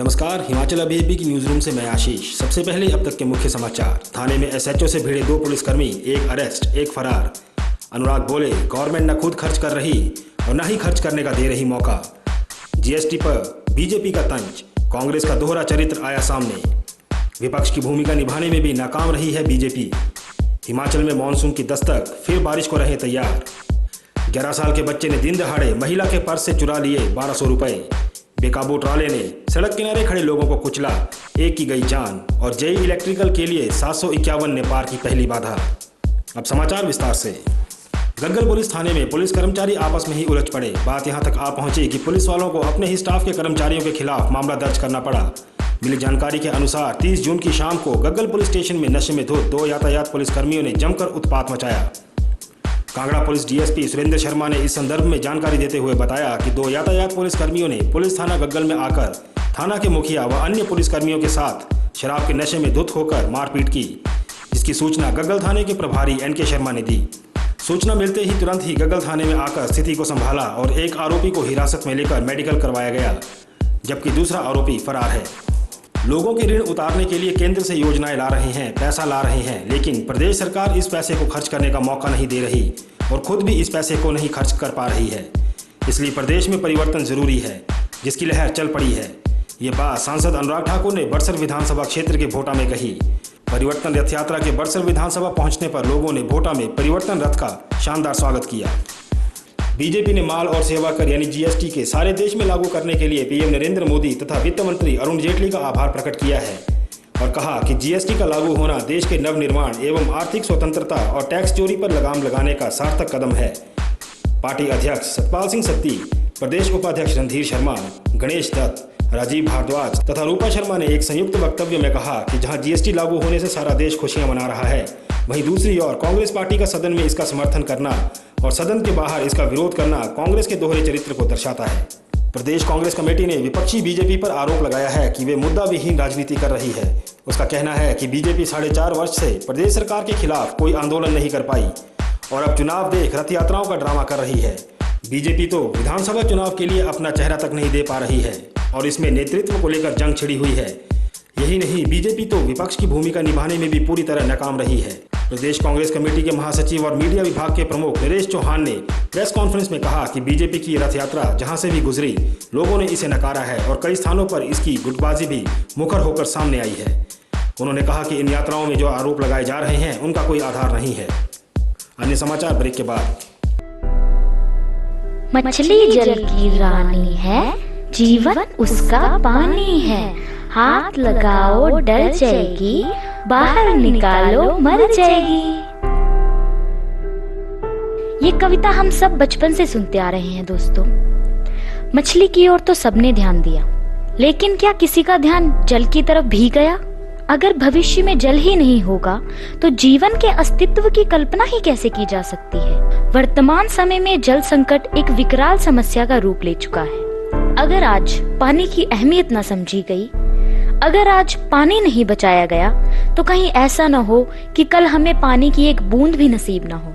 नमस्कार, हिमाचल अभी की न्यूज रूम से मैं आशीष। सबसे पहले अब तक के मुख्य समाचार। थाने में एसएचओ से भिड़े 2 पुलिसकर्मी, एक अरेस्ट, एक फरार। अनुराग बोले, गवर्नमेंट न खुद खर्च कर रही और न ही खर्च करने का दे रही मौका। जीएसटी पर बीजेपी का तंज, कांग्रेस का दोहरा चरित्र आया सामने। विपक्ष की भूमिका निभाने में भी नाकाम रही है बीजेपी। हिमाचल में मानसून की दस्तक, फिर बारिश को रहे तैयार। 11 साल के बच्चे ने दिन दहाड़े महिला के पर्स से चुरा लिए 1200 रुपए। बेकाबू ट्राले ने सड़क किनारे खड़े लोगों को कुचला, एक की गई जान। और जेई इलेक्ट्रिकल के लिए 751 ने पार की पहली बाधा। अब समाचार विस्तार से। गग्गल पुलिस थाने में पुलिस कर्मचारी आपस में ही उलझ पड़े। बात यहां तक आ पहुंची कि पुलिस वालों को अपने ही स्टाफ के कर्मचारियों के खिलाफ मामला दर्ज करना पड़ा। मिली जानकारी के अनुसार 30 जून की शाम को गग्गल पुलिस स्टेशन में नशे में धुत 2 यातायात पुलिसकर्मियों ने जमकर उत्पात मचाया। कांगड़ा पुलिस डीएसपी सुरेंद्र शर्मा ने इस संदर्भ में जानकारी देते हुए बताया कि 2 यातायात पुलिसकर्मियों ने पुलिस थाना गग्गल में आकर थाना के मुखिया व अन्य पुलिसकर्मियों के साथ शराब के नशे में धुत होकर मारपीट की, जिसकी सूचना गग्गल थाने के प्रभारी एनके शर्मा ने दी। सूचना मिलते ही तुरंत ही गग्गल थाने में आकर स्थिति को संभाला और एक आरोपी को हिरासत में लेकर मेडिकल करवाया गया, जबकि दूसरा आरोपी फरार है। लोगों के ऋण उतारने के लिए केंद्र से योजनाएं ला रहे हैं, पैसा ला रहे हैं, लेकिन प्रदेश सरकार इस पैसे को खर्च करने का मौका नहीं दे रही और खुद भी इस पैसे को नहीं खर्च कर पा रही है। इसलिए प्रदेश में परिवर्तन जरूरी है, जिसकी लहर चल पड़ी है। ये बात सांसद अनुराग ठाकुर ने बड़सर विधानसभा क्षेत्र के भोटा में कही। परिवर्तन रथ यात्रा के बड़सर विधानसभा पहुंचने पर लोगों ने भोटा में परिवर्तन रथ का शानदार स्वागत किया। बीजेपी ने माल और सेवा कर यानी जीएसटी के सारे देश में लागू करने के लिए पीएम नरेंद्र मोदी तथा वित्त मंत्री अरुण जेटली का आभार प्रकट किया है और कहा कि जीएसटी का लागू होना देश के नवनिर्माण एवं आर्थिक स्वतंत्रता और टैक्स चोरी पर लगाम लगाने का सार्थक कदम है। पार्टी अध्यक्ष सतपाल सिंह सत्ती, प्रदेश उपाध्यक्ष रणधीर शर्मा, गणेश दत्त, राजीव भारद्वाज तथा रूपा शर्मा ने एक संयुक्त वक्तव्य में कहा कि जहां जीएसटी लागू होने से सारा देश खुशियां मना रहा है, वहीं दूसरी ओर कांग्रेस पार्टी का सदन में इसका समर्थन करना और सदन के बाहर इसका विरोध करना कांग्रेस के दोहरे चरित्र को दर्शाता है। प्रदेश कांग्रेस कमेटी ने विपक्षी बीजेपी पर आरोप लगाया है कि वे मुद्दा विहीन राजनीति कर रही है। उसका कहना है कि बीजेपी 4.5 वर्ष से प्रदेश सरकार के खिलाफ कोई आंदोलन नहीं कर पाई और अब चुनाव देख रथ यात्राओं का ड्रामा कर रही है। बीजेपी तो विधानसभा चुनाव के लिए अपना चेहरा तक नहीं दे पा रही है और इसमें नेतृत्व को लेकर जंग छिड़ी हुई है। यही नहीं, बीजेपी तो विपक्ष की भूमिका निभाने में भी पूरी तरह नाकाम रही है। प्रदेश कांग्रेस कमेटी के महासचिव और मीडिया विभाग के प्रमुख नरेश चौहान ने प्रेस कॉन्फ्रेंस में कहा कि बीजेपी की रथ यात्रा जहां से भी गुजरी, लोगों ने इसे नकारा है और कई स्थानों पर इसकी गुटबाजी भी मुखर होकर सामने आई है। उन्होंने कहा कि इन यात्राओं में जो आरोप लगाए जा रहे हैं उनका कोई आधार नहीं है। अन्य समाचार ब्रेक के बाद। मछली जल की रानी है, जीवन उसका पानी है। हाथ लगाओ डर जाएगी, बाहर निकालो मर जाएगी। ये कविता हम सब बचपन से सुनते आ रहे हैं दोस्तों। मछली की ओर तो सबने ध्यान दिया, लेकिन क्या किसी का ध्यान जल की तरफ भी गया? अगर भविष्य में जल ही नहीं होगा तो जीवन के अस्तित्व की कल्पना ही कैसे की जा सकती है? वर्तमान समय में जल संकट एक विकराल समस्या का रूप ले चुका है। अगर आज पानी की अहमियत न समझी गई, अगर आज पानी नहीं बचाया गया, तो कहीं ऐसा न हो कि कल हमें पानी की एक बूंद भी नसीब न हो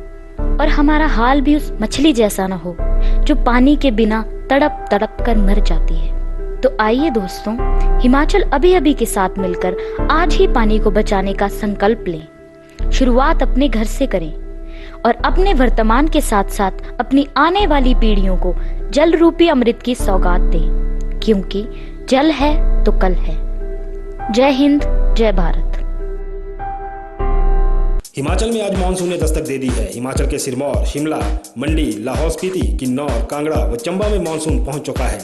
और हमारा हाल भी उस मछली जैसा न हो जो पानी के बिना तड़प तड़प कर मर जाती है। तो आइए दोस्तों, हिमाचल अभी के साथ मिलकर आज ही पानी को बचाने का संकल्प लें। शुरुआत अपने घर से करें और अपने वर्तमान के साथ साथ अपनी आने वाली पीढ़ियों को जल रूपी अमृत की सौगात दें, क्योंकि जल है तो कल है। जय हिंद, जय भारत। हिमाचल में आज मानसून ने दस्तक दे दी है। हिमाचल के सिरमौर, शिमला, मंडी, लाहौल स्पीति, किन्नौर, कांगड़ा व चंबा में मानसून पहुंच चुका है।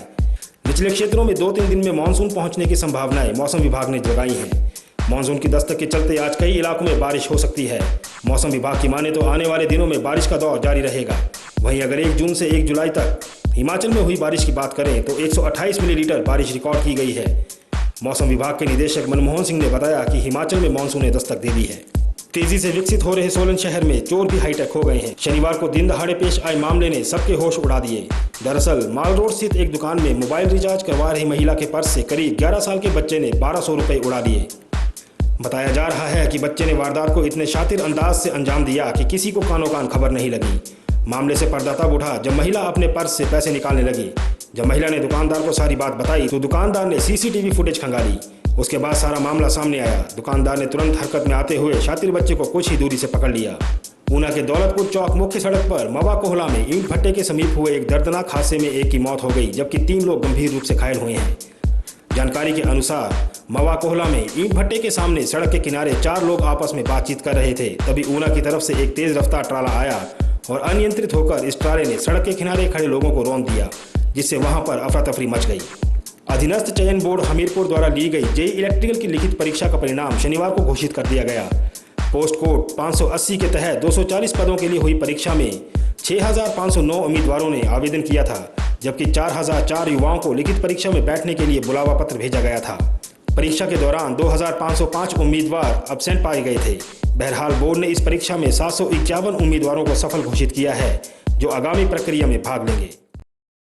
निचले क्षेत्रों में 2-3 दिन में मानसून पहुंचने की संभावनाएं मौसम विभाग ने जगाई हैं। मानसून की दस्तक के चलते आज कई इलाकों में बारिश हो सकती है। मौसम विभाग की माने तो आने वाले दिनों में बारिश का दौर जारी रहेगा। वहीं अगर 1 जून से 1 जुलाई तक हिमाचल में हुई बारिश की बात करें तो 128 मिलीलीटर बारिश रिकॉर्ड की गई है। मौसम विभाग के निदेशक मनमोहन सिंह ने बताया कि हिमाचल में मानसून ने दस्तक दे दी है। तेजी से विकसित हो रहे सोलन शहर में चोर भी हाईटेक हो गए हैं। शनिवार को दिन दहाड़े पेश आए मामले ने सबके होश उड़ा दिए। दरअसल माल रोड स्थित एक दुकान में मोबाइल रिचार्ज करवा रही महिला के पर्स से करीब 11 साल के बच्चे ने 1200 रुपए उड़ा दिए। बताया जा रहा है कि बच्चे ने वारदात को इतने शातिर अंदाज से अंजाम दिया कि किसी को कानो कान खबर नहीं लगी। मामले से पर्दा तब उठा जब महिला अपने पर्स से पैसे निकालने लगी। जब महिला ने दुकानदार को सारी बात बताई तो दुकानदार ने सीसीटीवी फुटेज खंगाली। उसके बाद सारा मामला सामने आया। दुकानदार ने तुरंत हरकत में आते हुए शातिर बच्चे को कुछ ही दूरी से पकड़ लिया। ऊना के दौलतपुर चौक मुख्य सड़क पर मवा कोहला में ईंट भट्टे के समीप हुए एक दर्दनाक हादसे में एक की मौत हो गई, जबकि 3 लोग गंभीर रूप से घायल हुए हैं। जानकारी के अनुसार मवा कोहला में ईंट भट्टे के सामने सड़क के किनारे 4 लोग आपस में बातचीत कर रहे थे। तभी ऊना की तरफ से एक तेज रफ्तार ट्राला आया और अनियंत्रित होकर इस ट्राले ने सड़क के किनारे खड़े लोगों को रौंद दिया, जिससे वहां पर अफरा तफरी मच गई। अधीनस्थ चयन बोर्ड हमीरपुर द्वारा ली गई जेई इलेक्ट्रिकल की लिखित परीक्षा का परिणाम शनिवार को घोषित कर दिया गया। पोस्ट कोड 580 के तहत 240 पदों के लिए हुई परीक्षा में 6,509 उम्मीदवारों ने आवेदन किया था, जबकि 4,004 युवाओं को लिखित परीक्षा में बैठने के लिए बुलावा पत्र भेजा गया था। परीक्षा के दौरान 2,505 उम्मीदवार अब्सेंट पाए गए थे। बहरहाल बोर्ड ने इस परीक्षा में 751 उम्मीदवारों को सफल घोषित किया है, जो आगामी प्रक्रिया में भाग लेंगे।